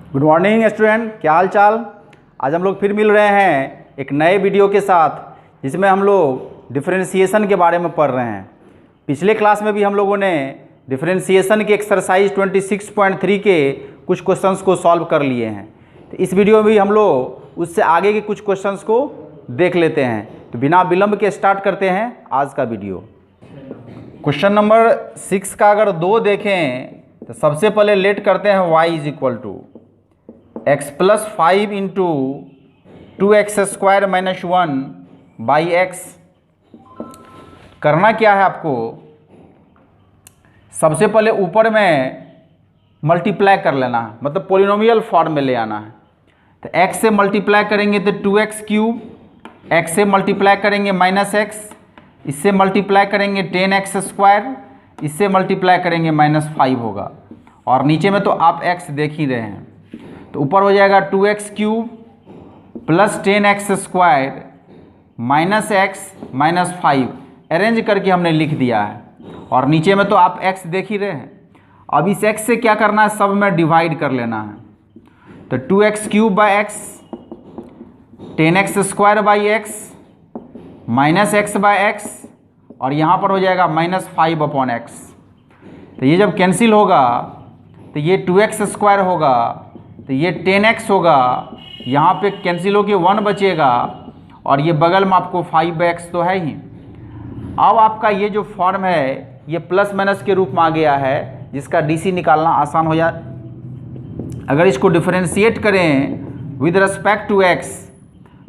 Good morning student, क्या हाल चाल। आज हम लोग फिर मिल रहे हैं एक नए वीडियो के साथ, जिसमें हम लोग डिफरेंशिएशन के बारे में पढ़ रहे हैं। पिछले क्लास में भी हम लोगों ने डिफरेंशिएशन के एक्सरसाइज 26.3 के कुछ क्वेश्चंस को सॉल्व कर लिए हैं। तो इस वीडियो में भी हम लोग उससे आगे के कुछ क्वेश्चंस को देख लेते हैं। तो बिना विलंब के स्टार्ट करते हैं आज का वीडियो। क्वेश्चन नंबर 6 का अगर 2 देखें तो सबसे पहले लेट करते हैं y is equal to x plus 5 into 2x square minus 1 by x. करना क्या है आपको, सबसे पहले ऊपर में मल्टीप्लाई कर लेना है, मतलब पोलिनोमियल फॉर्म में ले आना है। तो x से मल्टीप्लाई करेंगे तो 2x क्यूब, x से मल्टीप्लाई करेंगे माइनस एक्स, इससे मल्टीप्लाई करेंगे 10x स्क्वायर, इससे मल्टीप्लाई करेंगे माइनस 5 होगा। और नीचे में तो आप x देख ही रहे हैं, तो ऊपर हो जाएगा 2x cube plus 10x square minus x minus 5। Arrange करके हमने लिख दिया है। और नीचे में तो आप x देख ही रहे हैं। अब इस x से क्या करना है, सब में डिवाइड कर लेना है। तो 2x cube by x, 10x square by x minus x by x, और यहाँ पर हो जाएगा माइनस 5 अपॉन एक्स। तो ये जब कैंसिल होगा तो ये 2x स्क्वायर होगा, तो ये 10x होगा, यहाँ पे कैंसिल होके 1 बचेगा, और ये बगल में आपको 5x तो है ही। अब आपका ये जो फॉर्म है ये प्लस माइनस के रूप में आ गया है, जिसका DC निकालना आसान हो जाए। अगर इसको डिफरेंशिएट करें विद रिस्पेक्ट टू x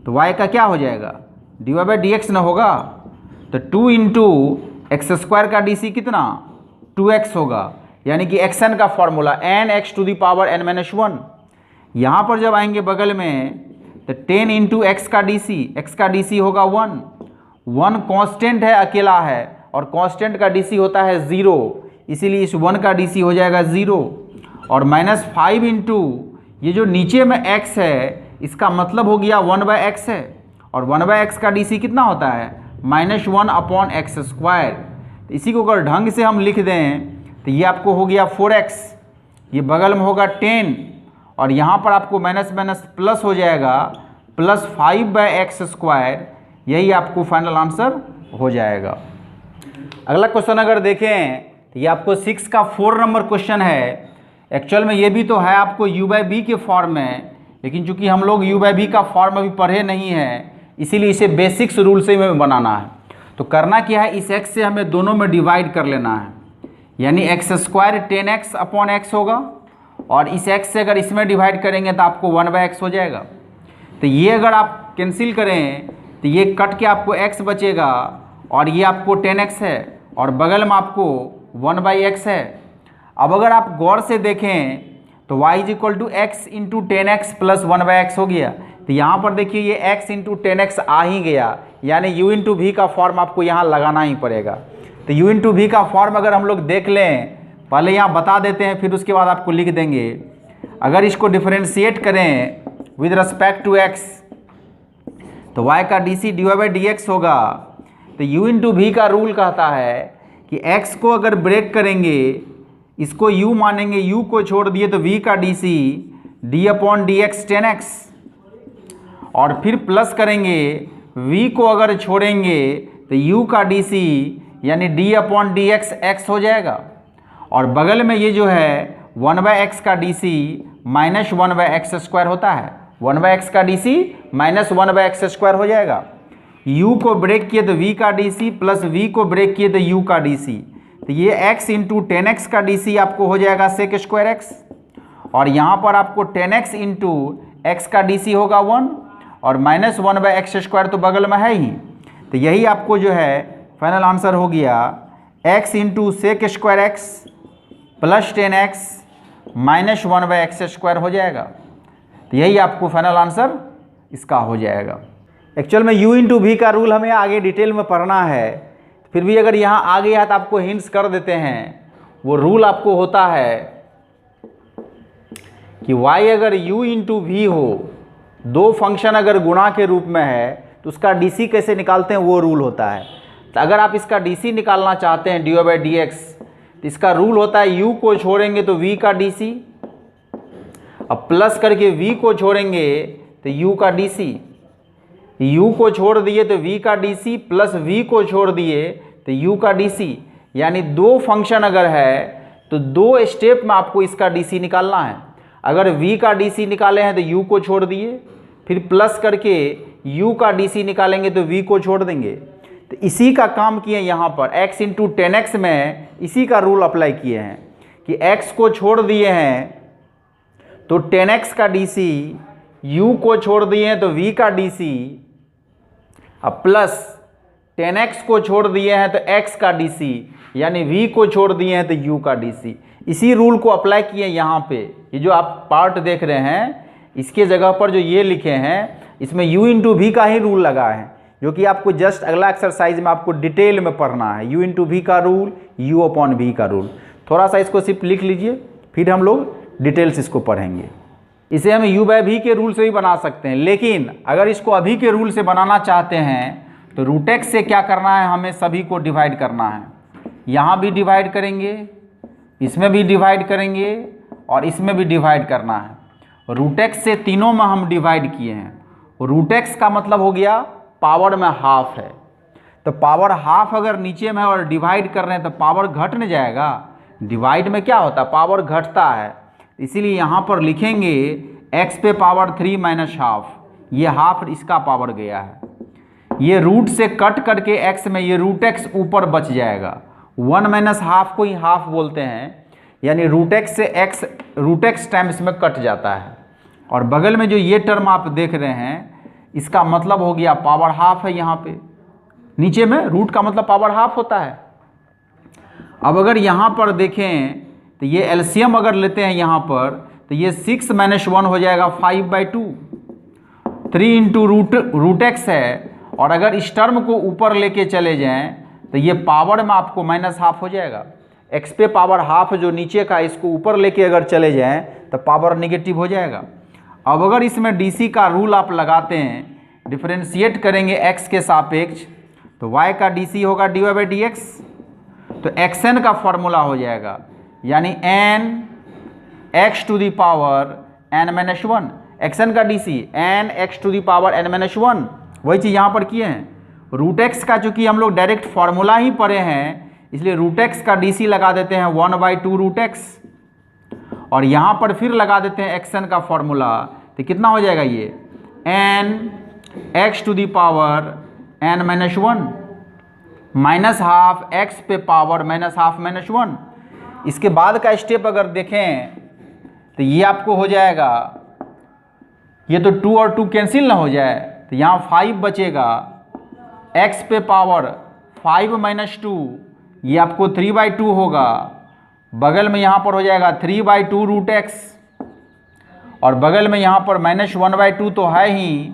तो y का क्या हो जाएगा, dy बाई dx ना होगा। तो 2 इंटू एक्स स्क्वायर का DC कितना 2x होगा, यानी कि xn का formula nx to the power n minus 1। यहाँ पर जब आएंगे बगल में तो 10 इंटू एक्स का DC होगा 1 कांस्टेंट है, अकेला है, और कांस्टेंट का DC होता है 0, इसीलिए इस 1 का DC हो जाएगा 0। और माइनस 5 इंटू ये जो नीचे में x है, इसका मतलब हो गया 1 बाई एक्स है, और 1 बाई एक्स का DC कितना होता है माइनस 1 अपॉन एक्स स्क्वायर। इसी को अगर ढंग से हम लिख दें तो ये आपको हो गया 4x, ये बगल में होगा 10, और यहाँ पर आपको माइनस माइनस प्लस हो जाएगा प्लस 5 बाई एक्स स्क्वायर। यही आपको फाइनल आंसर हो जाएगा। अगला क्वेश्चन अगर देखें तो ये आपको 6 का 4 नंबर क्वेश्चन है। एक्चुअल में ये भी तो है आपको u बाई बी के फॉर्म में, लेकिन चूंकि हम लोग u बाई बी का फॉर्म अभी पढ़े नहीं है, इसीलिए इसे बेसिक्स रूल से हमें बनाना है। तो करना क्या है, इस x से हमें दोनों में डिवाइड कर लेना है, यानी x square 10x upon x होगा, और इस x से अगर इसमें डिवाइड करेंगे तो आपको 1 बाई एक्स हो जाएगा। तो ये अगर आप कैंसिल करें तो ये कट के आपको x बचेगा, और ये आपको 10x है, और बगल में आपको 1 बाई एक्स है। अब अगर आप गौर से देखें तो y is equal to x into 10x plus 1 by x हो गया। तो यहाँ पर देखिए ये x इंटू 10x आ ही गया, यानी u इंटू वी का फॉर्म आपको यहाँ लगाना ही पड़ेगा। तो u इंटू वी का फॉर्म अगर हम लोग देख लें, पहले यहाँ बता देते हैं, फिर उसके बाद आपको लिख देंगे। अगर इसको डिफरेंशिएट करें विद रिस्पेक्ट टू x तो y का DC dy बाई dx होगा। तो u इंटू वी का रूल कहता है कि x को अगर ब्रेक करेंगे, इसको u मानेंगे, u को छोड़ दिए तो v का DC d upon dx 10x, और फिर प्लस करेंगे, v को अगर छोड़ेंगे तो u का DC यानी d अपॉन dx x हो जाएगा। और बगल में ये जो है 1 बाई एक्स का DC minus 1 by x square होता है, 1 बाई एक्स का DC minus 1 by x square हो जाएगा। u को ब्रेक किए तो v का DC प्लस v को ब्रेक किए तो u का DC, तो ये x इंटू 10x का DC आपको हो जाएगा सेक स्क्वायर x, और यहाँ पर आपको 10x इंटू एक्स का DC होगा 1, और माइनस 1 बाई एक्स स्क्वायर तो बगल में है ही। तो यही आपको जो है फाइनल आंसर हो गया x into sec square x plus 10x minus 1 by x square हो जाएगा। तो यही आपको फाइनल आंसर इसका हो जाएगा। एक्चुअल में u इंटू वी का रूल हमें आगे डिटेल में पढ़ना है, फिर भी अगर यहाँ आ गया तो आपको हिंट्स कर देते हैं। वो रूल आपको होता है कि y अगर u इंटू वी हो, दो फंक्शन अगर गुणा के रूप में है तो उसका DC कैसे निकालते हैं, वो रूल होता है। तो अगर आप इसका DC निकालना चाहते हैं dy बाई dx, तो इसका रूल होता है u को छोड़ेंगे तो v का DC, अब प्लस करके v को छोड़ेंगे तो u का dc, u को छोड़ दिए तो v का dc प्लस v को छोड़ दिए तो u का dc, यानी दो फंक्शन अगर है तो दो स्टेप में आपको इसका dc निकालना है। अगर v का dc निकाले हैं तो u को छोड़ दिए, फिर प्लस करके u का dc निकालेंगे तो v को छोड़ देंगे। तो इसी का काम किए यहाँ पर x इंटू 10x में इसी का रूल अप्लाई किए हैं कि x को छोड़ दिए हैं तो 10x का dc, u को छोड़ दिए हैं तो v का dc, अब प्लस 10x को छोड़ दिए हैं तो x का dc, यानी v को छोड़ दिए हैं तो u का dc। इसी रूल को अप्लाई किए यहाँ पे। ये जो आप पार्ट देख रहे हैं इसके जगह पर जो ये लिखे हैं इसमें u इंटू वी का ही रूल लगा है, जो कि आपको जस्ट अगला एक्सरसाइज में आपको डिटेल में पढ़ना है। u इंटू वी का रूल, u अपॉन वी का रूल। थोड़ा सा इसको सिर्फ लिख लीजिए, फिर हम लोग डिटेल्स इसको पढ़ेंगे। इसे हम u बाय वी के रूल से भी बना सकते हैं, लेकिन अगर इसको अभी के रूल से बनाना चाहते हैं तो रूट एक्स से क्या करना है, हमें सभी को डिवाइड करना है। यहाँ भी डिवाइड करेंगे, इसमें भी डिवाइड करेंगे और इसमें भी डिवाइड करना है। रूट एक्स से तीनों में हम डिवाइड किए हैं। रूट एक्स का मतलब हो गया पावर में हाफ है, तो पावर हाफ अगर नीचे में और डिवाइड कर रहे हैं तो पावर घट नहीं जाएगा। डिवाइड में क्या होता है, पावर घटता है। इसीलिए यहाँ पर लिखेंगे x पे पावर 3 माइनस हाफ, ये हाफ इसका पावर गया है। ये रूट से कट करके x में ये रूट एक्स ऊपर बच जाएगा। 1 माइनस हाफ को ही हाफ बोलते हैं, यानी रूट एक्स से x रूट एक्स टाइम्स में कट जाता है। और बगल में जो ये टर्म आप देख रहे हैं इसका मतलब हो गया पावर हाफ है। यहाँ पे नीचे में रूट का मतलब पावर हाफ होता है। अब अगर यहाँ पर देखें तो ये एलसीएम अगर लेते हैं यहाँ पर तो ये 6 माइनस 1 हो जाएगा 5/2, 3 इंटू रूट एक्स है। और अगर इस टर्म को ऊपर लेके चले जाएं तो ये पावर में आपको माइनस हाफ हो जाएगा। एक्स पे पावर हाफ जो नीचे का, इसको ऊपर लेके अगर चले जाएं तो पावर नेगेटिव हो जाएगा। अब अगर इसमें डीसी का रूल आप लगाते हैं, डिफरेंशिएट करेंगे एक्स के सापेक्ष, तो वाई का डीसी होगा dy बाई डी एक्स, तो xn का फॉर्मूला हो जाएगा, यानी n x to the power n minus 1। xn का DC n x to the power n minus 1, वही चीज़ यहाँ पर किए हैं। रूट एक्स का चूँकि हम लोग डायरेक्ट फार्मूला ही पढ़े हैं, इसलिए रूट एक्स का डीसी लगा देते हैं 1/2 रूट एक्स, और यहाँ पर फिर लगा देते हैं xn का फॉर्मूला। तो कितना हो जाएगा ये n x to the power n minus 1 minus half x पे पावर माइनस हाफ माइनस 1। इसके बाद का स्टेप अगर देखें तो ये आपको हो जाएगा, ये तो 2 और 2 कैंसिल ना हो जाए तो यहाँ 5 बचेगा, x पे पावर 5 माइनस 2, ये आपको 3/2 होगा। बगल में यहाँ पर हो जाएगा 3/2 रूट एक्स, और बगल में यहाँ पर माइनस 1/2 तो है ही,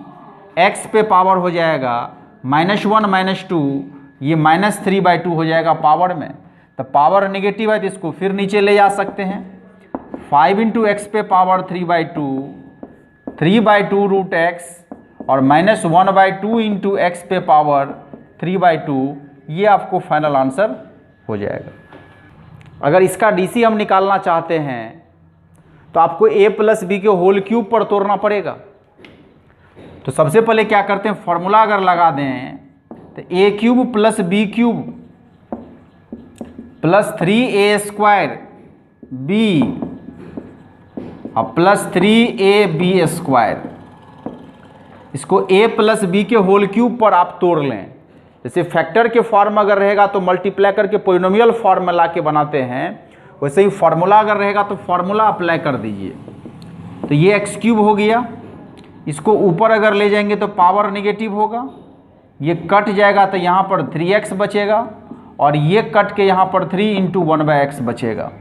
x पे पावर हो जाएगा -1 -2, ये -3/2 हो जाएगा पावर में। तो पावर नेगेटिव है तो इसको फिर नीचे ले जा सकते हैं। 5 इंटू एक्स पे पावर 3/2 रूट एक्स और -1/2 इंटू एक्स पे पावर 3/2, ये आपको फाइनल आंसर हो जाएगा। अगर इसका डीसी हम निकालना चाहते हैं तो आपको a प्लस बी के होल क्यूब पर तोड़ना पड़ेगा। तो सबसे पहले क्या करते हैं, फॉर्मूला अगर लगा दें तो a cube plus b cube plus 3a square b और प्लस 3ab स्क्वायर, इसको a प्लस बी के होल क्यूब पर आप तोड़ लें। जैसे फैक्टर के फॉर्म अगर रहेगा तो मल्टीप्लाई करके पोलिनोमियल फॉर्म में ला के बनाते हैं, वैसे ही फार्मूला अगर रहेगा तो फार्मूला अप्लाई कर दीजिए। तो ये एक्स क्यूब हो गया, इसको ऊपर अगर ले जाएंगे तो पावर नेगेटिव होगा, ये कट जाएगा तो यहाँ पर 3x बचेगा, और ये कट के यहाँ पर 3 इंटू 1/x बचेगा।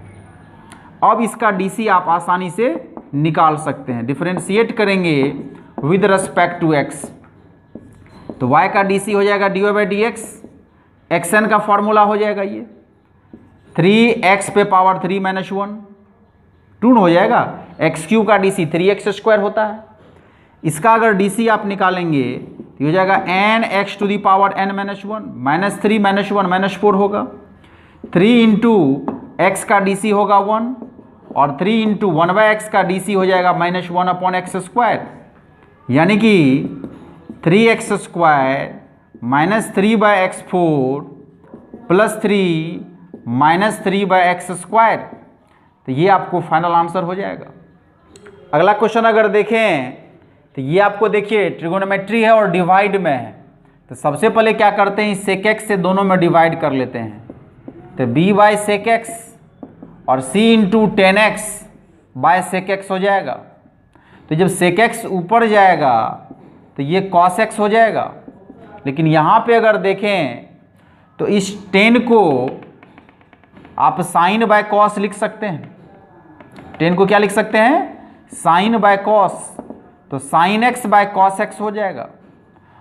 अब इसका डीसी आप आसानी से निकाल सकते हैं। डिफरेंशिएट करेंगे विद रिस्पेक्ट टू x, तो y का डीसी हो जाएगा dy by d x, xn का फॉर्मूला हो जाएगा ये 3x पे पावर 3 माइनस 1 2 हो जाएगा। एक्स क्यूब का डीसी 3x स्क्वायर होता है। इसका अगर डीसी आप निकालेंगे तो हो जाएगा n x to the power n minus 1 -3 -1 -4 होगा। 3 इंटू एक्स का डीसी होगा 1 और 3 इंटू 1/x का DC हो जाएगा -1/x², यानी कि 3x² -3/x4 प्लस 3 -3/x²। तो ये आपको फाइनल आंसर हो जाएगा। अगला क्वेश्चन अगर देखें तो ये आपको देखिए ट्रिगोनोमेट्री है और डिवाइड में है। तो सबसे पहले क्या करते हैं, सेक एक्स से दोनों में डिवाइड कर लेते हैं। तो b/sec x और c इंटू 10x/sec x हो जाएगा। तो जब sec x ऊपर जाएगा तो ये cos x हो जाएगा। लेकिन यहाँ पे अगर देखें तो इस 10 को आप sin/cos लिख सकते हैं। 10 को क्या लिख सकते हैं, sin/cos। तो sin x/cos x हो जाएगा।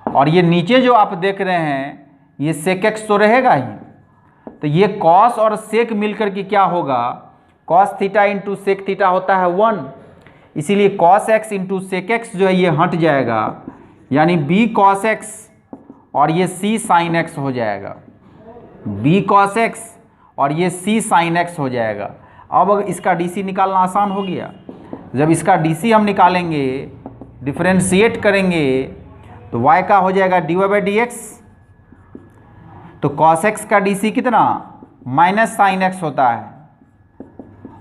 और ये नीचे जो आप देख रहे हैं ये sec x तो रहेगा ही। तो ये cos और sec मिलकर के क्या होगा, cos theta into sec theta होता है 1, इसीलिए cos x into sec x जो है ये हट जाएगा, यानी b cos x और ये c sin x हो जाएगा। b cos x और ये c sin x हो जाएगा। अब अगर इसका DC निकालना आसान हो गया। जब इसका DC हम निकालेंगे, डिफरेंशिएट करेंगे, तो y का हो जाएगा dy/dx। तो cos x का DC कितना, -sin x होता है,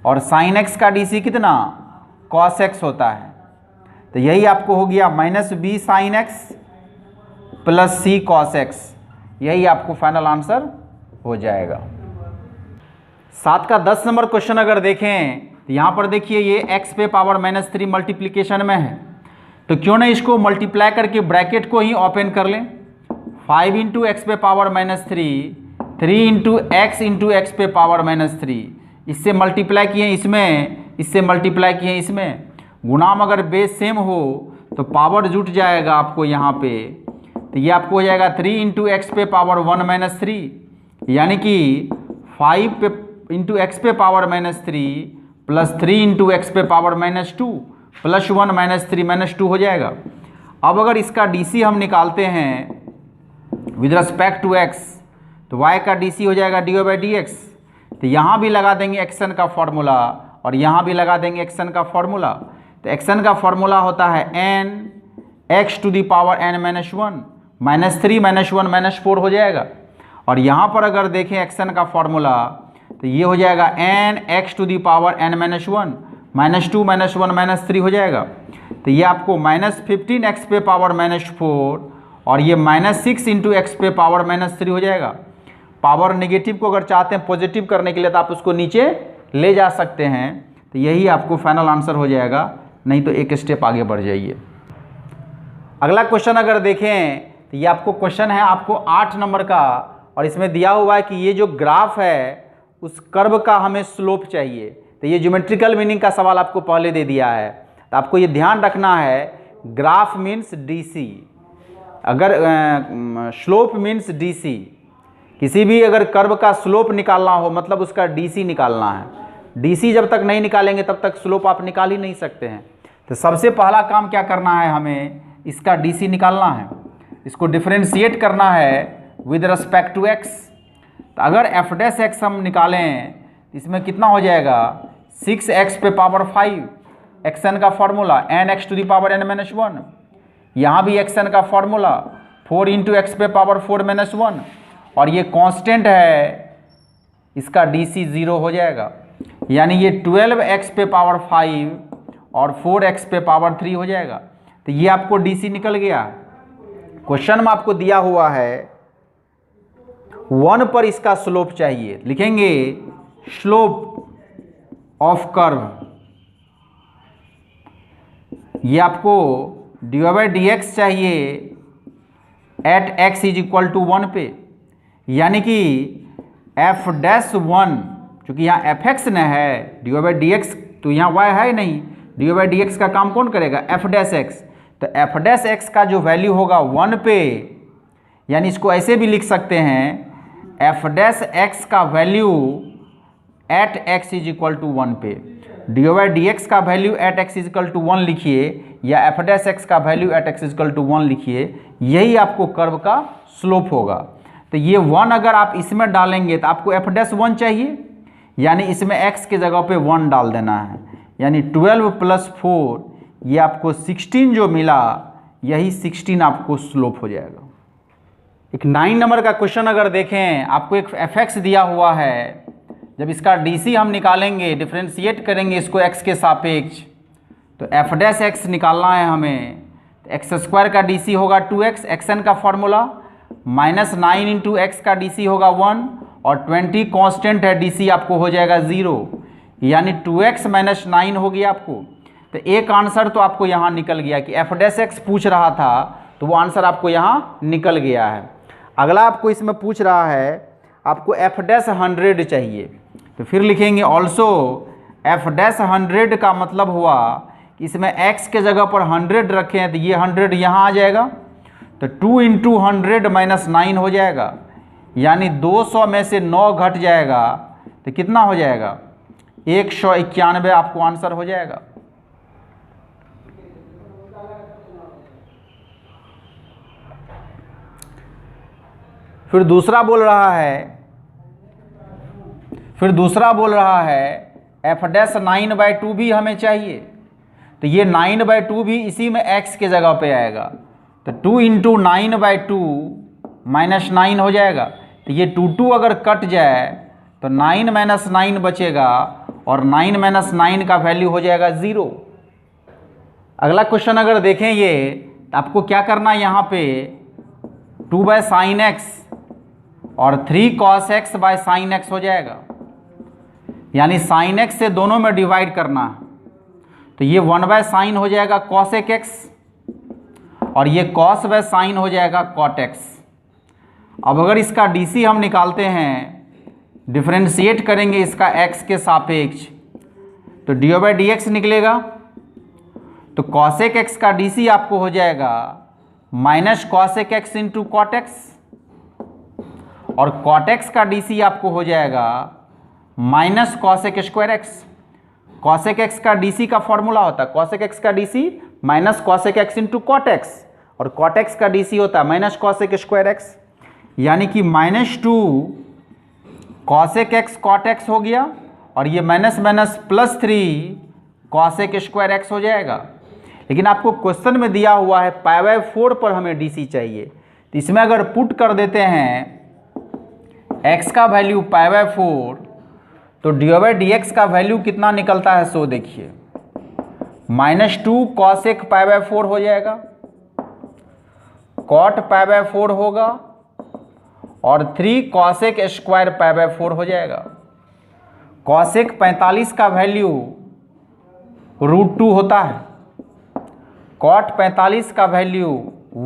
और sin x का DC कितना, cos x होता है। तो यही आपको हो गया -b sin x plus c cos x। यही आपको फाइनल आंसर हो जाएगा। 7 का 10 नंबर क्वेश्चन अगर देखें तो यहाँ पर देखिए ये x पे पावर -3 मल्टीप्लिकेशन में है। तो क्यों ना इसको मल्टीप्लाई करके ब्रैकेट को ही ओपन कर लें। 5 इंटू एक्स पे पावर -3, 3 इंटू x पे पावर -3, इससे मल्टीप्लाई किए इसमें, इससे मल्टीप्लाई किए इसमें। गुणाम अगर बेस सेम हो तो पावर जुट जाएगा आपको यहाँ पे। तो ये आपको हो जाएगा 3 इंटू एक्स पे पावर 1 -3, यानी कि 5 इंटू एक्स पे पावर -3 प्लस 3 इंटू एक्स पे पावर -2 प्लस 1 -3 -2 हो जाएगा। अब अगर इसका DC हम निकालते हैं विद रिस्पेक्ट टू x, तो y का DC हो जाएगा dy/dx। तो यहाँ भी लगा देंगे xn का फॉर्मूला और यहाँ भी लगा देंगे xn का फॉर्मूला। तो xn का फॉर्मूला होता है n x to the power n -1 -3 -1 -4 हो जाएगा। और यहाँ पर अगर देखें xn का फॉर्मूला तो ये हो जाएगा n x to the power n -1 -2 -1 -3 हो जाएगा। तो ये आपको -15x पे पावर -4 और ये -6 इंटू एक्स पे पावर -3 हो जाएगा। पावर नेगेटिव को अगर चाहते हैं पॉजिटिव करने के लिए तो आप उसको नीचे ले जा सकते हैं। तो यही आपको फाइनल आंसर हो जाएगा, नहीं तो एक स्टेप आगे बढ़ जाइए। अगला क्वेश्चन अगर देखें तो ये आपको क्वेश्चन है आपको 8 नंबर का, और इसमें दिया हुआ है कि ये जो ग्राफ है उस कर्व का हमें स्लोप चाहिए। तो ये ज्योमेट्रिकल मीनिंग का सवाल आपको पहले दे दिया है। तो आपको ये ध्यान रखना है, ग्राफ मीन्स DC, अगर स्लोप मीन्स DC। किसी भी अगर कर्व का स्लोप निकालना हो मतलब उसका DC निकालना है। DC जब तक नहीं निकालेंगे तब तक स्लोप आप निकाल ही नहीं सकते हैं। तो सबसे पहला काम क्या करना है, हमें इसका DC निकालना है, इसको डिफरेंशिएट करना है विद रिस्पेक्ट टू x। तो अगर f' हम निकालें इसमें कितना हो जाएगा, 6x पे पावर 5, xn का formula nx to the power n -1, यहाँ भी xn का फॉर्मूला 4 इंटू एक्स पे पावर 4 -1, और ये कांस्टेंट है, इसका DC 0 हो जाएगा। यानी ये 12x पे पावर 5 और 4x पे पावर 3 हो जाएगा। तो ये आपको DC निकल गया। क्वेश्चन में आपको दिया हुआ है 1 पर इसका स्लोप चाहिए। लिखेंगे स्लोप ऑफ कर्व, ये आपको dy/dx चाहिए at x is equal to 1 पे, यानी कि f'1, चूँकि यहाँ fx न है, dy/dx तो यहाँ y है नहीं, dy/dx का काम कौन करेगा, f'(x). तो f'(x) का जो वैल्यू होगा 1 पे, यानी इसको ऐसे भी लिख सकते हैं f'(x) का value at x is equal to 1 पे। dy/dx का value at x is equal to 1 लिखिए, या f'(x) का value at x is equal to 1 लिखिए, यही आपको कर्व का स्लोप होगा। तो ये 1 अगर आप इसमें डालेंगे तो आपको f'(1) चाहिए, यानी इसमें x के जगह पे 1 डाल देना है, यानी 12 + 4 ये आपको 16 जो मिला, यही 16 आपको स्लोप हो जाएगा। एक 9 नंबर का क्वेश्चन अगर देखें, आपको एक fx दिया हुआ है, जब इसका डी हम निकालेंगे, डिफ्रेंशिएट करेंगे इसको x के सापेक्ष, तो f' निकालना है हमें। तो x² का डी होगा 2x, xn का फॉर्मूला, -9 × x का डी होगा 1 और 20 कांस्टेंट है, डी आपको हो जाएगा 0, यानी 2x - 9 हो गया आपको। तो एक आंसर तो आपको यहाँ निकल गया कि f' पूछ रहा था, तो वो आंसर आपको यहाँ निकल गया है। अगला आपको इसमें पूछ रहा है, आपको f' 100 चाहिए, तो फिर लिखेंगे ऑल्सो f' 100 का मतलब हुआ कि इसमें x के जगह पर 100 रखे हैं, तो ये 100 यहाँ आ जाएगा, तो 2 × 100 - 9 हो जाएगा, यानी 200 में से 9 घट जाएगा, तो कितना हो जाएगा 191 आपको आंसर हो जाएगा। फिर दूसरा बोल रहा है f'9/2 भी हमें चाहिए, तो ये 9/2 भी इसी में x के जगह पे आएगा, तो 2 × 9/2 - 9 हो जाएगा, तो ये 2 अगर कट जाए तो 9 - 9 बचेगा और 9 - 9 का वैल्यू हो जाएगा 0। अगला क्वेश्चन अगर देखें ये, तो आपको क्या करना है, यहाँ पे 2/sin x और 3 cos x/sin x हो जाएगा, यानी sin x से दोनों में डिवाइड करना, तो ये 1/sin हो जाएगा cosec x और ये cos/sin हो जाएगा cot x। अब अगर इसका डी हम निकालते हैं, डिफ्रेंशिएट करेंगे इसका x के सापेक्ष, तो dy/dx निकलेगा, तो cosec x का डी आपको हो जाएगा -cosec x × cot x और cot x का डी आपको हो जाएगा -cosec² x। cosec x का डी का फॉर्मूला होता है cosec x का D -cosec x × cot x और cot x का डी होता है -cosec² x, यानी कि -2 cosec x cot x हो गया और ये -+3 cosec² x हो जाएगा। लेकिन आपको क्वेश्चन में दिया हुआ है π/4 पर हमें डी चाहिए, तो इसमें अगर पुट कर देते हैं x का वैल्यू π/4, तो dy/dx का वैल्यू कितना निकलता है, सो देखिए -2 cosec π/4 हो जाएगा, cot π/4 होगा और 3 cosec² π/4 हो जाएगा। cosec 45 का वैल्यू √2 होता है, cot 45 का वैल्यू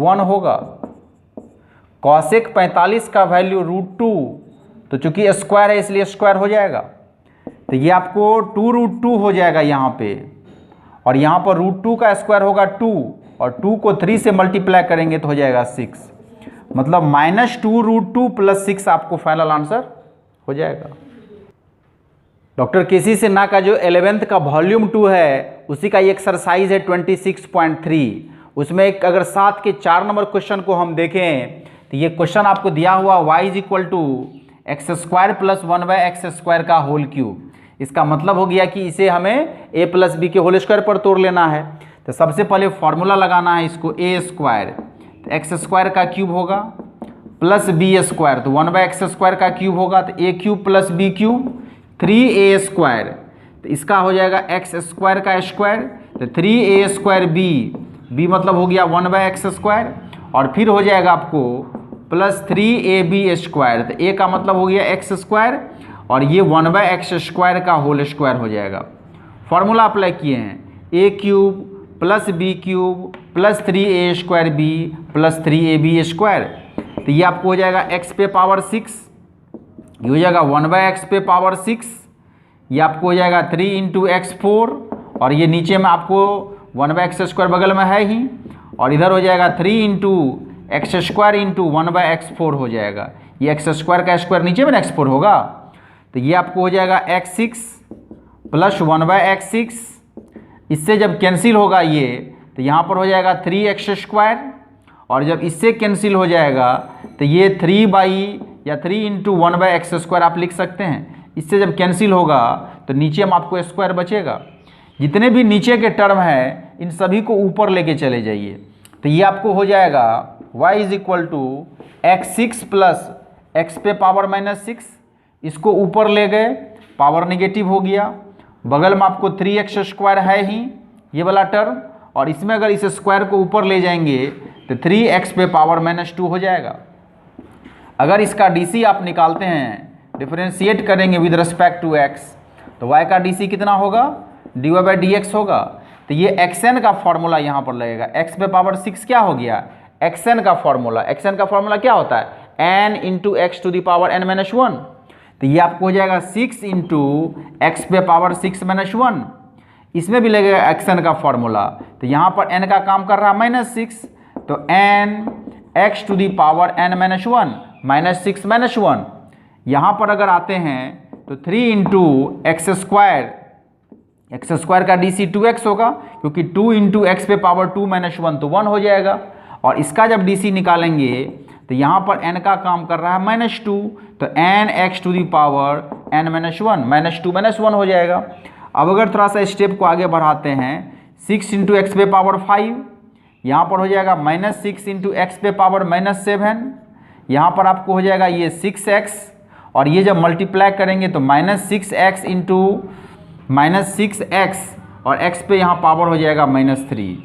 1 होगा, cosec 45 का वैल्यू √2, तो चूंकि स्क्वायर है इसलिए स्क्वायर हो जाएगा, तो ये आपको 2√2 हो जाएगा यहाँ पे, और यहाँ पर √2 का स्क्वायर होगा 2 और 2 को 3 से मल्टीप्लाई करेंगे तो हो जाएगा 6, मतलब -2√2 + 6 आपको फाइनल आंसर हो जाएगा। डॉक्टर केसी सिन्हा का जो 11th का वॉल्यूम 2 है, उसी का ये एक्सरसाइज है 26.3, उसमें एक अगर 7 के 4 नंबर क्वेश्चन को हम देखें, तो ये क्वेश्चन आपको दिया हुआ y = x² + 1/x² का होल क्यूब। इसका मतलब हो गया कि इसे हमें a + b के होल स्क्वायर पर तोड़ लेना है, तो सबसे पहले फॉर्मूला लगाना है इसको a², तो x² का क्यूब होगा प्लस b², तो 1/x² का क्यूब होगा, तो a³ + b³ 3a², तो इसका हो जाएगा x² का स्क्वायर, तो 3a²b, b मतलब हो गया 1/x², और फिर हो जाएगा आपको +3ab², तो a का मतलब हो गया x² और ये 1/x² का होल स्क्वायर हो जाएगा। फॉर्मूला अप्लाई किए हैं a³ + b³ + 3a²b + 3ab², तो ये आपको हो जाएगा x⁻6, ये हो जाएगा 1/x⁻6, ये आपको हो जाएगा 3 × x4 और ये नीचे में आपको 1/x² बगल में है ही, और इधर हो जाएगा 3 × x² × 1/x4 हो जाएगा, ये x² का स्क्वायर नीचे में x4 होगा, तो ये आपको हो जाएगा x6 + 1/x6, इससे जब कैंसिल होगा ये, तो यहाँ पर हो जाएगा 3x², और जब इससे कैंसिल हो जाएगा तो ये 3 × 1/x² आप लिख सकते हैं, इससे जब कैंसिल होगा तो नीचे में आपको स्क्वायर बचेगा। जितने भी नीचे के टर्म हैं इन सभी को ऊपर लेके चले जाइए। तो ये आपको हो जाएगा y is equal to x6 plus x पे पावर -6, इसको ऊपर ले गए, पावर नेगेटिव हो गया। बगल में आपको 3x² है ही ये वाला टर्म, और इसमें अगर इस स्क्वायर को ऊपर ले जाएंगे तो 3x पे पावर -2 हो जाएगा। अगर इसका DC आप निकालते हैं, डिफरेंशिएट करेंगे विद रिस्पेक्ट टू x, तो y का DC कितना होगा, dy/dx होगा। तो ये xn का फॉर्मूला यहाँ पर लगेगा। x पे पावर 6 क्या हो गया, xn का फॉर्मूला। xn का फॉर्मूला क्या होता है, n into x to the power n-1। तो ये आपको हो जाएगा 6 इंटू एक्स पे पावर 6-1। इसमें भी लगेगा xn का फॉर्मूला। तो यहाँ पर n का काम कर रहा है -6, तो n x to the power n-1 -6-1। यहाँ पर अगर आते हैं तो 3 इंटू x² का DC 2x होगा, क्योंकि 2 इंटू एक्स पे पावर 2-1 तो 1 हो जाएगा। और इसका जब DC निकालेंगे तो यहाँ पर n का काम कर रहा है -2, तो n x to the power n-1 -2-1 हो जाएगा। अब अगर थोड़ा सा स्टेप को आगे बढ़ाते हैं, 6 इंटू एक्स पे पावर 5, यहाँ पर हो जाएगा -6 इंटू एक्स पे पावर -7। यहाँ पर आपको हो जाएगा ये 6x, और ये जब मल्टीप्लाई करेंगे तो -6x इंटू -6x, और x पे यहाँ पावर हो जाएगा -3।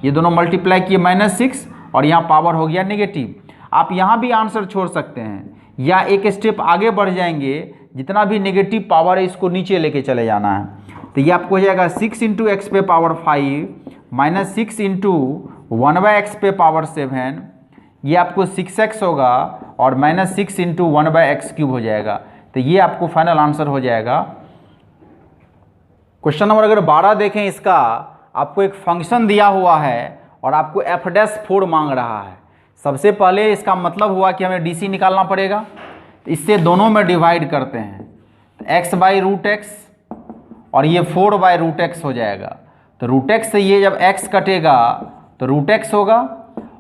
ये दोनों मल्टीप्लाई किए -6, और यहाँ पावर हो गया नेगेटिव। आप यहाँ भी आंसर छोड़ सकते हैं, या एक स्टेप आगे बढ़ जाएंगे, जितना भी नेगेटिव पावर है इसको नीचे लेके चले जाना है। तो ये आपको हो जाएगा 6 इंटू एक्स पे पावर 5 -6 इंटू 1/x पे पावर 7, ये आपको 6x होगा, और -6 इंटू 1/x³ हो जाएगा। तो ये आपको फाइनल आंसर हो जाएगा। क्वेश्चन नंबर अगर 12 देखें, इसका आपको एक फंक्शन दिया हुआ है और आपको f'4 मांग रहा है। सबसे पहले इसका मतलब हुआ कि हमें DC निकालना पड़ेगा, तो इससे दोनों में डिवाइड करते हैं, तो x/√x और ये 4/√x हो जाएगा। तो √x से ये जब x कटेगा तो √x होगा,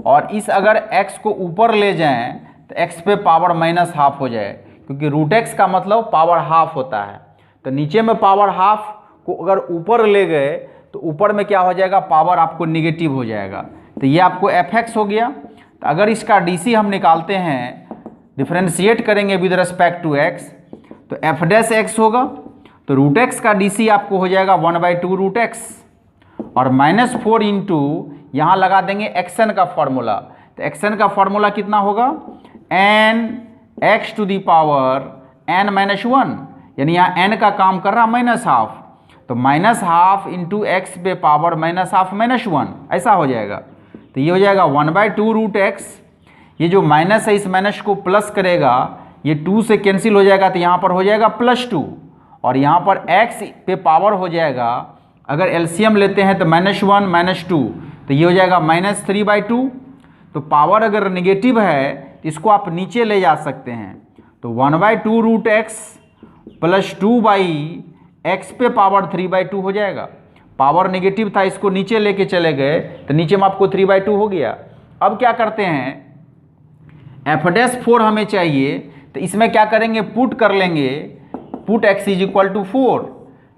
और इस अगर x को ऊपर ले जाएं तो x पे पावर -½ हो जाए, क्योंकि √x का मतलब पावर हाफ होता है। तो नीचे में पावर हाफ को अगर ऊपर ले गए तो ऊपर में क्या हो जाएगा, पावर आपको निगेटिव हो जाएगा। तो ये आपको fx हो गया। तो अगर इसका DC हम निकालते हैं, डिफरेंशिएट करेंगे विद रिस्पेक्ट टू x, तो f' होगा। तो √x का DC आपको हो जाएगा 1/2√x, और -4 इंटू यहाँ लगा देंगे xn का फॉर्मूला। तो xn का फॉर्मूला कितना होगा, n x to the power n-1, यानी यहाँ n का काम कर रहा -½ तो -½ इंटू एक्स पे पावर -½ ऐसा हो जाएगा। तो ये हो जाएगा 1/2√x, ये जो माइनस है इस माइनस को प्लस करेगा, ये 2 से कैंसिल हो जाएगा, तो यहाँ पर हो जाएगा +2, और यहाँ पर x पे पावर हो जाएगा, अगर एलसीएम लेते हैं तो -1 -2, तो ये हो जाएगा -3/2। तो पावर अगर नेगेटिव है तो इसको आप नीचे ले जा सकते हैं, तो 1/2√x प्लस 2/x पे पावर 3/2 हो जाएगा। पावर नेगेटिव था, इसको नीचे लेके चले गए तो नीचे में आपको 3/2 हो गया। अब क्या करते हैं, f'4 हमें चाहिए, तो इसमें क्या करेंगे, पुट कर लेंगे, पुट x = 4।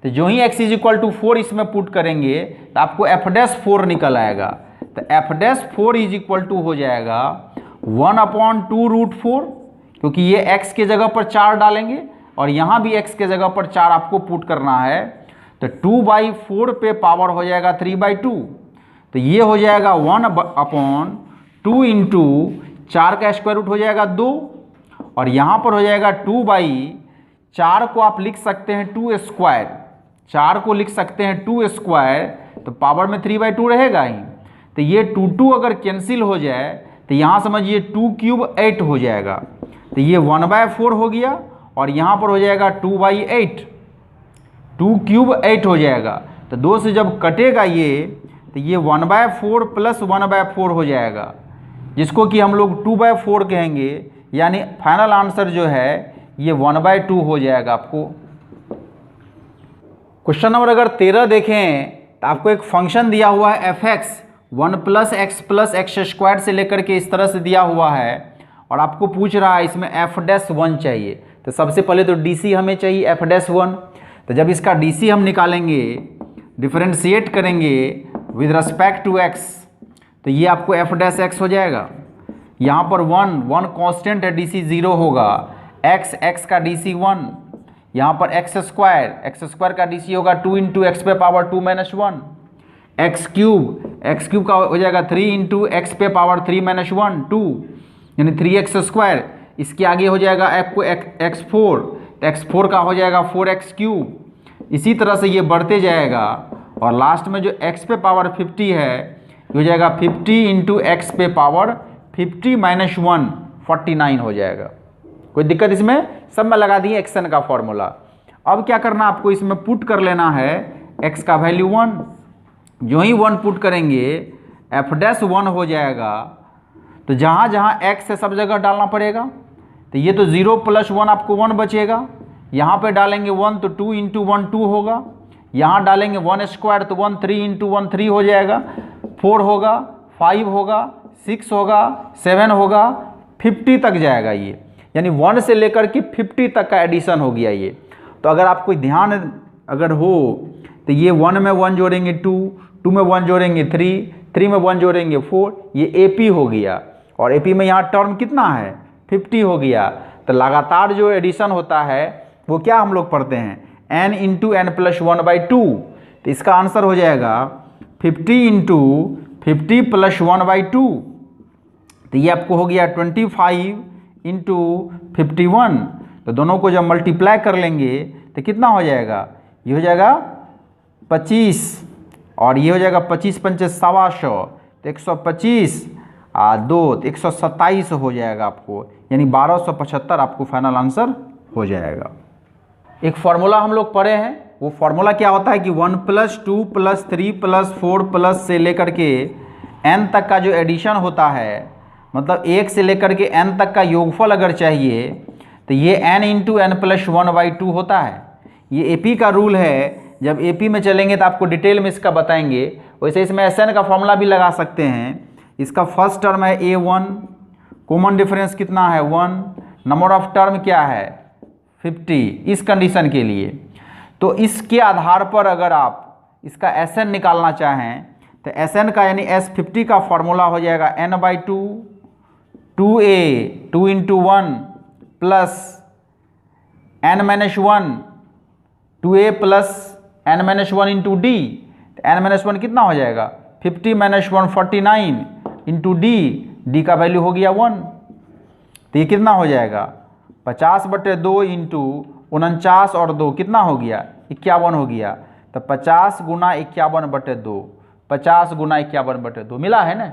तो जो ही x = 4 इसमें पुट करेंगे तो आपको f'4 निकल आएगा। तो f'4 = हो जाएगा 1/2√4, क्योंकि ये x के जगह पर 4 डालेंगे और यहाँ भी x के जगह पर 4 आपको पुट करना है, तो 2/4 पे पावर हो जाएगा 3/2। तो ये हो जाएगा 1/2 इंटू 4 का स्क्वायर रूट हो जाएगा 2, और यहाँ पर हो जाएगा 2/4 को आप लिख सकते हैं 2², 4 को लिख सकते हैं 2², तो पावर में 3/2 रहेगा ही। तो ये 2 अगर कैंसिल हो जाए तो यहाँ समझिए 2³ 8 हो जाएगा। तो ये 1/4 हो गया, और यहाँ पर हो जाएगा 2/8, 2³ 8 हो जाएगा। तो 2 से जब कटेगा ये, तो ये 1/4 प्लस 1/4 हो जाएगा, जिसको कि हम लोग 2/4 कहेंगे, यानी फाइनल आंसर जो है ये 1/2 हो जाएगा आपको। क्वेश्चन नंबर अगर 13 देखें, तो आपको एक फंक्शन दिया हुआ है f(x), 1 + x² से लेकर के इस तरह से दिया हुआ है, और आपको पूछ रहा है इसमें f'1 चाहिए। तो सबसे पहले तो डी हमें चाहिए एफ डैश वन। तो जब इसका डी हम निकालेंगे, डिफरेंशिएट करेंगे विद रिस्पेक्ट टू एक्स, तो ये आपको एफ डैश एक्स हो जाएगा। यहाँ पर वन कांस्टेंट है, डी सी 0 होगा, एक्स का डी सी 1, यहाँ पर एक्स स्क्वायर का डी सी होगा 2 इंटू एक्स पे पावर 2 माइनस 1, एक्स क्यूब का हो जाएगा 3 इंटू एक्स पे पावर 3 माइनस 1 2, यानी 3x स्क्वायर। इसके आगे हो जाएगा आपको x4, तो x4 का हो जाएगा 4x क्यूब। इसी तरह से ये बढ़ते जाएगा और लास्ट में जो x पे पावर 50 है ये हो जाएगा 50 इंटू एक्स पे पावर 50 माइनस 1 49 हो जाएगा। कोई दिक्कत इसमें? सब में लगा दिए एक्शन का फॉर्मूला। अब क्या करना, आपको इसमें पुट कर लेना है x का वैल्यू 1। जो ही 1 पुट करेंगे एफ डैश 1 हो जाएगा। तो जहाँ जहाँ x है सब जगह डालना पड़ेगा। तो ये तो 0 प्लस 1 आपको 1 बचेगा, यहाँ पे डालेंगे 1 तो 2 इंटू 1 2 होगा, यहाँ डालेंगे 1 स्क्वायर तो 1 3 इंटू 1 3 हो जाएगा, 4 होगा, 5 होगा, 6 होगा, 7 होगा, 50 तक जाएगा ये, यानी 1 से लेकर के 50 तक का एडिशन हो गया ये। तो अगर आप कोई ध्यान अगर हो तो ये 1 में 1 जोड़ेंगे 2 में 1 जोड़ेंगे 3 में 1 जोड़ेंगे 4, ये AP हो गया। और AP में यहाँ टर्म कितना है 50 हो गया। तो लगातार जो एडिशन होता है वो क्या हम लोग पढ़ते हैं n इंटू एन प्लस 1/2। तो इसका आंसर हो जाएगा 50 इंटू 50 प्लस 1/2। तो ये आपको हो गया 25 इंटू 51। तो दोनों को जब मल्टीप्लाई कर लेंगे तो कितना हो जाएगा, ये हो जाएगा 25 और ये हो जाएगा 25 पंचे 125, तो 125 2 तो 127 हो जाएगा आपको, यानी 1275 आपको फाइनल आंसर हो जाएगा। एक फार्मूला हम लोग पढ़े हैं, वो फार्मूला क्या होता है कि 1 + 2 + 3 + 4 से लेकर के n तक का जो एडिशन होता है, मतलब 1 से लेकर के n तक का योगफल अगर चाहिए तो ये n इंटू एन प्लस 1/2 होता है। ये AP का रूल है। जब AP में चलेंगे तो आपको डिटेल में इसका बताएंगे। वैसे इसमें SN का फॉर्मूला भी लगा सकते हैं। इसका फर्स्ट टर्म है A1, कॉमन डिफरेंस कितना है 1, नंबर ऑफ टर्म क्या है 50 इस कंडीशन के लिए। तो इसके आधार पर अगर आप इसका SN निकालना चाहें तो SN का यानी S50 का फॉर्मूला हो जाएगा n/2 2a 2 into 1 plus n-1 2a plus n-1 into D. n-1 कितना हो जाएगा 50 - 1 49 इंटू डी का वैल्यू हो गया 1। तो ये कितना हो जाएगा 50/2 इंटू 49 और 2 कितना हो गया 51 हो गया। तो 50 गुना 51/2 50 गुना 51/2 मिला है ना।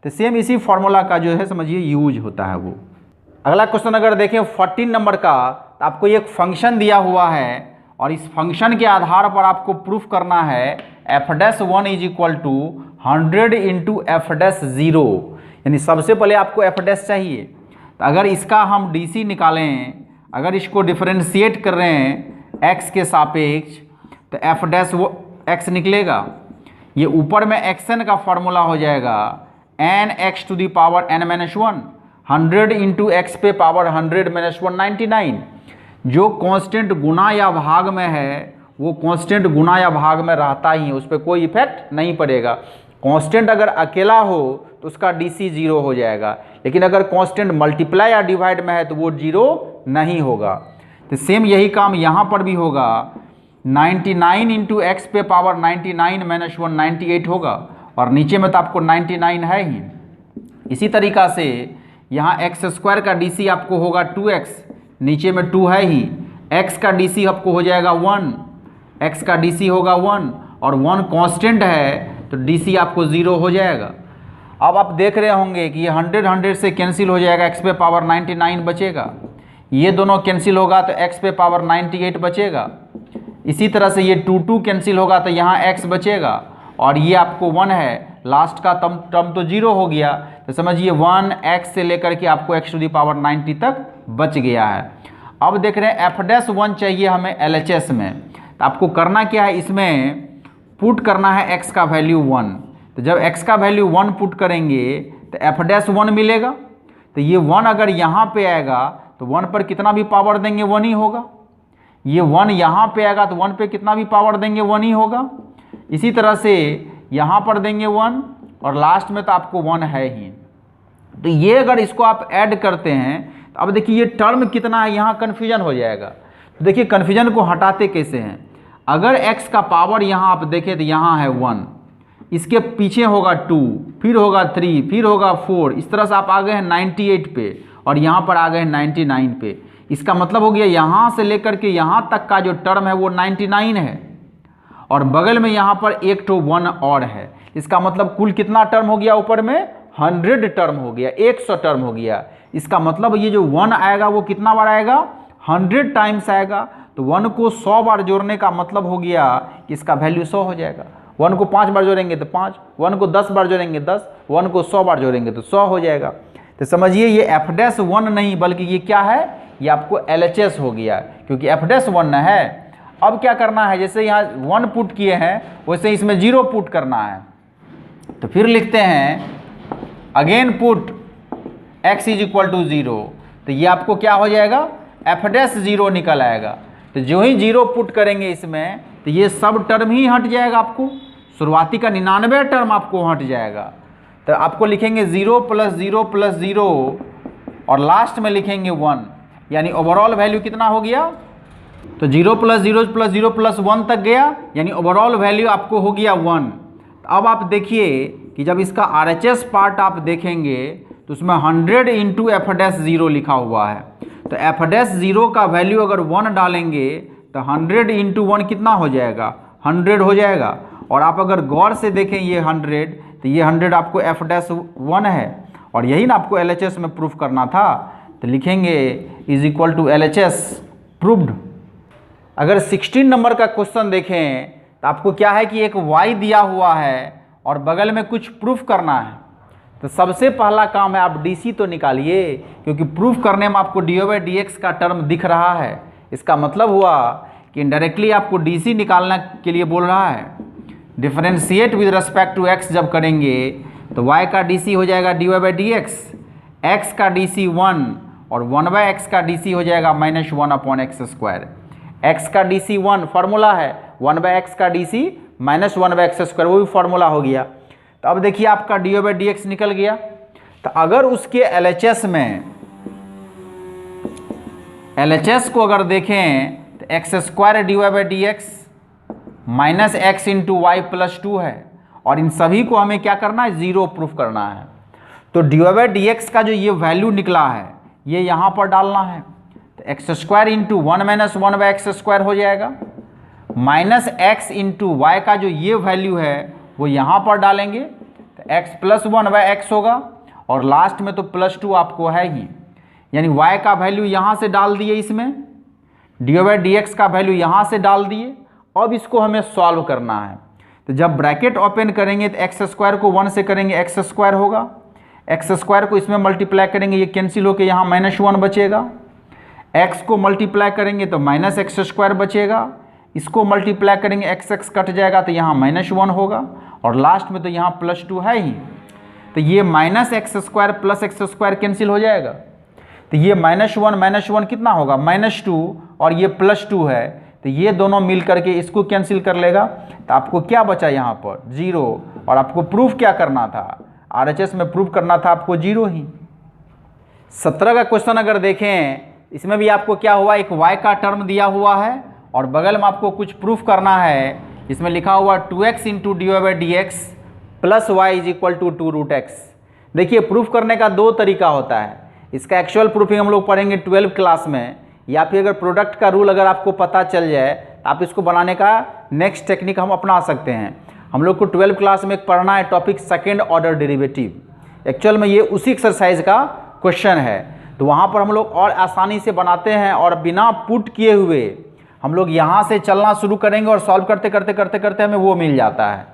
तो सेम इसी फॉर्मूला का जो है समझिए यूज होता है वो। अगला क्वेश्चन अगर देखें 14 नंबर का, तो आपको एक फंक्शन दिया हुआ है और इस फंक्शन के आधार पर आपको प्रूफ करना है f'1 is equal to 100 into f'0, यानी सबसे पहले आपको f' चाहिए। तो अगर इसका हम DC निकालें, अगर इसको डिफरेंशिएट कर रहे हैं x के सापेक्ष, तो f' निकलेगा। ये ऊपर में xn का फॉर्मूला हो जाएगा nx to the power n-1, 100 into x पे पावर 100 - 1 99। जो कांस्टेंट गुना या भाग में है वो कांस्टेंट गुना या भाग में रहता ही है, उस पर कोई इफेक्ट नहीं पड़ेगा। कांस्टेंट अगर अकेला हो तो उसका DC 0 हो जाएगा, लेकिन अगर कांस्टेंट मल्टीप्लाई या डिवाइड में है तो वो 0 नहीं होगा। तो सेम यही काम यहाँ पर भी होगा। 99 इंटू एक्स पे पावर 99 - 1 98 होगा और नीचे में तो आपको 99 है ही। इसी तरीक़ा से यहाँ x² का DC आपको होगा 2x, नीचे में 2 है ही। x का DC आपको हो जाएगा 1, x का DC होगा 1 और 1 कांस्टेंट है तो DC आपको 0 हो जाएगा। अब आप देख रहे होंगे कि ये 100 से कैंसिल हो जाएगा, x पे पावर 99 बचेगा। ये दोनों कैंसिल होगा तो x पे पावर 98 बचेगा। इसी तरह से ये 2 कैंसिल होगा तो यहाँ x बचेगा और ये आपको 1 है, लास्ट का टर्म तो 0 हो गया। तो समझिए 1x से लेकर के आपको x टू दी पावर 90 तक बच गया है। अब देख रहे हैं f'1 चाहिए हमें LHS में। तो आपको करना क्या है, इसमें पुट करना है x का वैल्यू 1। तो जब x का वैल्यू 1 पुट करेंगे तो f'1 मिलेगा। तो ये 1 अगर यहाँ पे आएगा तो 1 पर कितना भी पावर देंगे 1 ही होगा। ये 1 यहाँ पे आएगा तो 1 पे कितना भी पावर देंगे 1 ही होगा। इसी तरह से यहाँ पर देंगे 1 और लास्ट में तो आपको 1 है ही। तो ये अगर इसको आप ऐड करते हैं तो अब देखिए ये टर्म कितना है, यहाँ कन्फ्यूजन हो जाएगा। तो देखिए कन्फ्यूजन को हटाते कैसे हैं, अगर x का पावर यहाँ आप देखें तो यहाँ है 1, इसके पीछे होगा 2, फिर होगा 3, फिर होगा 4, इस तरह से आप आ गए हैं 98 पे और यहाँ पर आ गए हैं 99 पे। इसका मतलब हो गया यहाँ से लेकर के यहाँ तक का जो टर्म है वो 99 है और बगल में यहाँ पर एक तो 1 और है। इसका मतलब कुल कितना टर्म हो गया, ऊपर में 100 टर्म हो गया, 100 टर्म हो गया। इसका मतलब ये जो 1 आएगा वो कितना बार आएगा, 100 टाइम्स आएगा। तो 1 को 100 बार जोड़ने का मतलब हो गया कि इसका वैल्यू 100 हो जाएगा। 1 को 5 बार जोड़ेंगे तो 5, 1 को 10 बार जोड़ेंगे 10, 1 को 100 बार जोड़ेंगे तो 100 हो जाएगा। तो समझिए ये f'1 नहीं बल्कि ये क्या है, ये आपको LHS हो गया क्योंकि f'1 है। अब क्या करना है, जैसे यहाँ 1 पुट किए हैं वैसे इसमें 0 पुट करना है। तो फिर लिखते हैं again put x is equal to 0। तो ये आपको क्या हो जाएगा, f'0 निकल आएगा। तो जो ही 0 पुट करेंगे इसमें तो ये सब टर्म ही हट जाएगा, आपको शुरुआती का 99 टर्म आपको हट जाएगा। तो आपको लिखेंगे 0 + 0 + 0 और लास्ट में लिखेंगे 1, यानी ओवरऑल वैल्यू कितना हो गया। तो 0 + 0 + 0 + 1 तक गया, यानी ओवरऑल वैल्यू आपको हो गया 1। अब आप देखिए कि जब इसका RHS पार्ट आप देखेंगे तो उसमें 100 × f'0 लिखा हुआ है। तो f'0 का वैल्यू अगर 1 डालेंगे तो 100 × 1 कितना हो जाएगा, 100 हो जाएगा। और आप अगर गौर से देखें ये 100, तो ये 100 आपको f'1 है और यही ना आपको LHS में प्रूफ करना था। तो लिखेंगे is equal to LHS proved. अगर 16 नंबर का क्वेश्चन देखें तो आपको क्या है कि एक y दिया हुआ है और बगल में कुछ प्रूफ करना है। तो सबसे पहला काम है आप DC तो निकालिए, क्योंकि प्रूफ करने में आपको dy/dx का टर्म दिख रहा है। इसका मतलब हुआ कि इनडायरेक्टली आपको DC निकालने के लिए बोल रहा है। Differentiate with respect to x जब करेंगे तो y का DC हो जाएगा dy/dx, x का DC 1 और 1/x का DC हो जाएगा -1/x²। x का DC 1 फार्मूला है, 1/x का DC -1/x², वो भी फार्मूला हो गया। तो अब देखिए आपका dy/dx निकल गया। तो अगर उसके LHS में LHS को अगर देखें तो x² dy/dx -x × y + 2 है और इन सभी को हमें क्या करना है, 0 प्रूफ करना है। तो dy/dx का जो ये वैल्यू निकला है ये यहाँ पर डालना है। तो x² × 1 - 1/x² हो जाएगा, -x × y का जो ये वैल्यू है वो यहाँ पर डालेंगे तो x + 1/x होगा और लास्ट में तो +2 आपको है ही, यानी y का वैल्यू यहाँ से डाल दिए, इसमें dy/dx का वैल्यू यहाँ से डाल दिए। अब इसको हमें सॉल्व करना है। तो जब ब्रैकेट ओपन करेंगे तो x² को 1 से करेंगे x² होगा, x² को इसमें मल्टीप्लाई करेंगे ये कैंसिल होकर यहाँ -1 बचेगा, x को मल्टीप्लाई करेंगे तो -x² बचेगा, इसको मल्टीप्लाई करेंगे x कट जाएगा तो यहाँ -1 होगा और लास्ट में तो यहाँ +2 है ही। तो ये -x² + x² कैंसिल हो जाएगा। तो ये -1 कितना होगा, -2 और ये +2 है, तो ये दोनों मिल करके इसको कैंसिल कर लेगा। तो आपको क्या बचा यहाँ पर, 0। और आपको प्रूफ क्या करना था, RHS में प्रूफ करना था आपको 0 ही। 17 का क्वेश्चन अगर देखें इसमें भी आपको क्या हुआ, एक y का टर्म दिया हुआ है और बगल में आपको कुछ प्रूफ करना है। इसमें लिखा हुआ 2x × dy/dx + y = 2√x। देखिए प्रूफ करने का 2 तरीका होता है। इसका एक्चुअल प्रूफिंग हम लोग पढ़ेंगे 12 क्लास में, या फिर अगर प्रोडक्ट का रूल अगर आपको पता चल जाए तो आप इसको बनाने का नेक्स्ट टेक्निक हम अपना सकते हैं। हम लोग को 12 क्लास में पढ़ना है topic second order derivative. Actual में ये उसी एक्सरसाइज का क्वेश्चन है, तो वहाँ पर हम लोग और आसानी से बनाते हैं और बिना पुट किए हुए हम लोग यहाँ से चलना शुरू करेंगे और सॉल्व करते करते करते करते हमें वो मिल जाता है।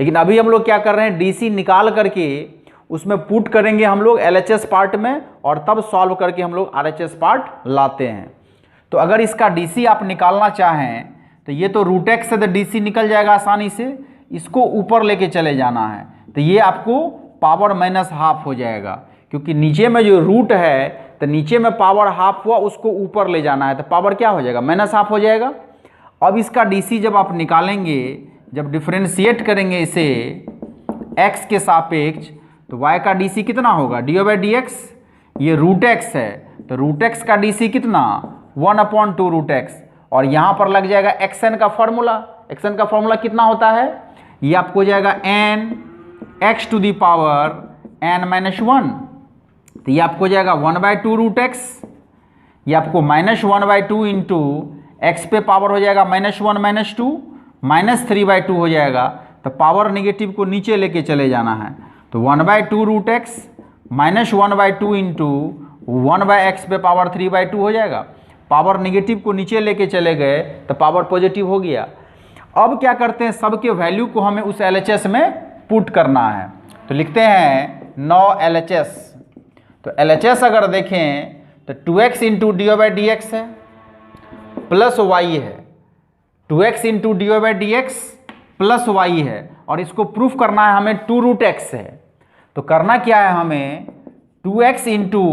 लेकिन अभी हम लोग क्या कर रहे हैं, DC निकाल करके उसमें पुट करेंगे हम लोग LHS पार्ट में और तब सॉल्व करके हम लोग RHS पार्ट लाते हैं। तो अगर इसका DC आप निकालना चाहें तो ये तो √x से तो DC निकल जाएगा आसानी से, इसको ऊपर लेके चले जाना है तो ये आपको पावर -½ हो जाएगा, क्योंकि नीचे में जो रूट है तो नीचे में पावर हाफ हुआ उसको ऊपर ले जाना है, तो पावर क्या हो जाएगा, माइनस हाफ हो जाएगा। अब इसका डीसी जब आप निकालेंगे, जब डिफ्रेंशिएट करेंगे इसे x के सापेक्ष, तो y का डीसी कितना होगा, dy/dx, ये रूट x है, तो रूट x का डीसी कितना 1/2 और यहाँ पर लग जाएगा xn का फॉर्मूला। xn का फॉर्मूला कितना होता है, ये आपको हो जाएगा n x to the power n-1, तो ये आपको हो जाएगा 1/2 ये आपको -1/2 इंटू एक्स पे पावर हो जाएगा -1 -2 -3/2 हो जाएगा। तो पावर नेगेटिव को नीचे लेके चले जाना है, तो 1/2 -1/2 इंटू 1/x पे पावर 3/2 हो जाएगा। पावर नेगेटिव को नीचे लेके चले गए तो पावर पॉजिटिव हो गया। अब क्या करते हैं, सबके वैल्यू को हमें उस LHS में पुट करना है, तो लिखते हैं 9 LHS। तो LHS अगर देखें तो 2x इंटू dy/dx है प्लस y है, 2x into dy/dx plus y है, और इसको प्रूफ करना है हमें 2√x है। तो करना क्या है, हमें 2x इंटू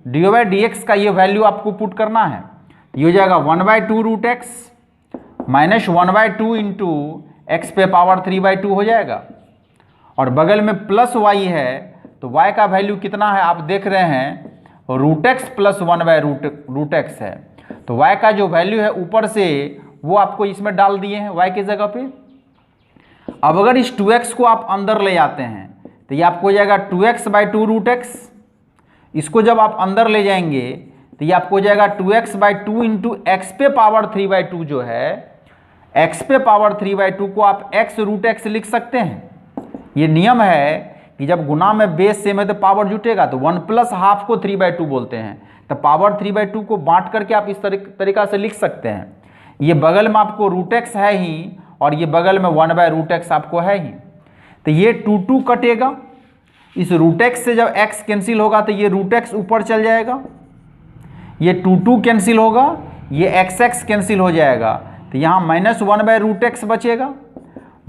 dy/dx का ये वैल्यू आपको पुट करना है। ये हो जाएगा 1/2√x माइनस 1/2 इंटू एक्स पे पावर 3/2 हो जाएगा, और बगल में प्लस y है, तो y का वैल्यू कितना है आप देख रहे हैं, √x प्लस 1/√x है। तो y का जो वैल्यू है ऊपर से वो आपको इसमें डाल दिए हैं y की जगह पे। अब अगर इस 2x को आप अंदर ले आते हैं तो ये आपको हो जाएगा 2x/2√x। इसको जब आप अंदर ले जाएंगे तो ये आपको हो जाएगा 2x/2 इंटू एक्स पे पावर 3/2 जो है, x पे पावर 3/2 को आप x√x लिख सकते हैं। ये नियम है कि जब गुना में बेस सेम है तो पावर जुटेगा, तो 1 प्लस हाफ को 3/2 बोलते हैं, तो पावर 3/2 को बांट करके आप इस तरीका से लिख सकते हैं। ये बगल में आपको √x है ही, और ये बगल में 1/√x आपको है ही, तो ये 2 कटेगा। इस √x से जब x कैंसिल होगा तो ये √x ऊपर चल जाएगा, ये 2 कैंसिल होगा, ये x कैंसिल हो जाएगा, तो यहाँ -1/√x बचेगा।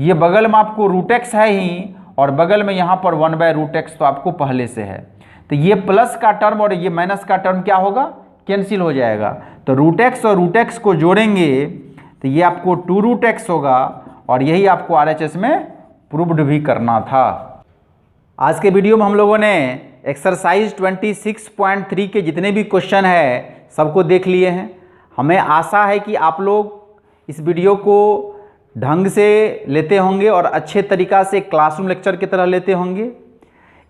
ये बगल में आपको √x है ही, और बगल में यहाँ पर 1/√x तो आपको पहले से है, तो ये प्लस का टर्म और ये माइनस का टर्म क्या होगा, कैंसिल हो जाएगा। तो √x और √x को जोड़ेंगे तो ये आपको 2√x होगा, और यही आपको RHS में प्रूव्ड भी करना था। आज के वीडियो में हम लोगों ने एक्सरसाइज 26.3 के जितने भी क्वेश्चन है सबको देख लिए हैं। हमें आशा है कि आप लोग इस वीडियो को ढंग से लेते होंगे और अच्छे तरीक़ा से क्लासरूम लेक्चर की तरह लेते होंगे।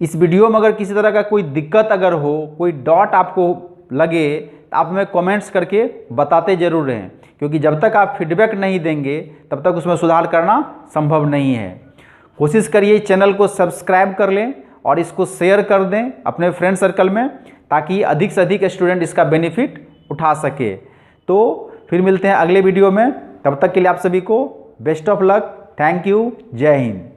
इस वीडियो में अगर किसी तरह का कोई दिक्कत अगर हो, कोई डॉट आपको लगे, तो आप हमें कमेंट्स करके बताते ज़रूर रहें, क्योंकि जब तक आप फीडबैक नहीं देंगे तब तक उसमें सुधार करना संभव नहीं है। कोशिश करिए चैनल को सब्सक्राइब कर लें और इसको शेयर कर दें अपने फ्रेंड सर्कल में, ताकि अधिक से अधिक स्टूडेंट इसका बेनिफिट उठा सके। तो फिर मिलते हैं अगले वीडियो में, तब तक के लिए आप सभी को best of luck. Thank you, जय हिंद।